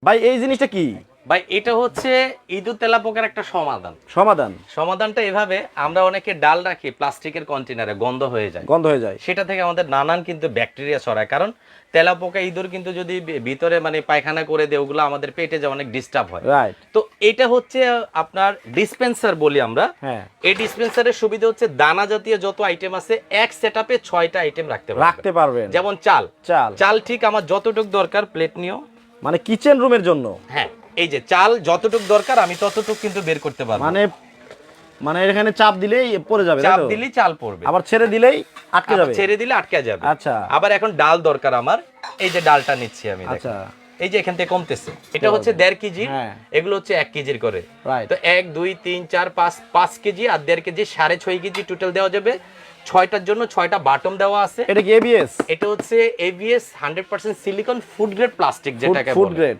ভাই এই জিনিসটা কি? ভাই এটা হচ্ছে ইঁদুর তেলাপোকার একটা সমাধান। সমাধানটা এভাবে, আমরা অনেকে ডাল রাখি প্লাস্টিকের কন্টেনারে, গন্ধ হয়ে যায়, সেটা থেকে আমাদের নানান কিন্তু ব্যাকটেরিয়া ছড়ায়। কারণ তেলাপোকা ইঁদুর কিন্তু যদি ভিতরে মানে পায়খানা করে দেয়, ওগুলো আমাদের পেটে যা অনেক ডিস্টার্ব হয়। রাইট। তো এটা হচ্ছে আপনার ডিসপেন্সার বলি আমরা। হ্যাঁ। এই ডিসপেন্সারের সুবিধা হচ্ছে দানা জাতীয় যত আইটেম আছে এক সেটআপে 6টা আইটেম রাখতে পারবেন। যেমন চাল ঠিক আমার যতটুক দরকার, প্লেট নিও, মানে কিচেন রুমের জন্য। হ্যাঁ, এই যে চাল যতটুক দরকার আমি ততটুক কিন্তু বের করতে পারবো। মানে এখানে চাপ দিলেই পড়ে যাবে, চাপ দিলেই চাল পড়বে, আবার ছেড়ে দিলেই আটকে যাবে, ছেড়ে দিলে আটকে যাবে। আচ্ছা। আবার এখন ডাল দরকার আমার, এই যে ডালটা নিচ্ছি আমি, আচ্ছা, এই যে এখান থেকে কমতেছে, এটা হচ্ছে 1.5 কেজি, এগুলো হচ্ছে 1 কেজির করে। তো 1 2 3 4 5 কেজি আর 1.5 কেজি 6.5 কেজি টোটাল দেওয়া যাবে। 6টার জন্য 6টা বাটম দেওয়া আছে। এটা কি এবিএস? এটা হচ্ছে ABS 100% silicon food grade plastic, যেটাকে ফুড গ্রেড।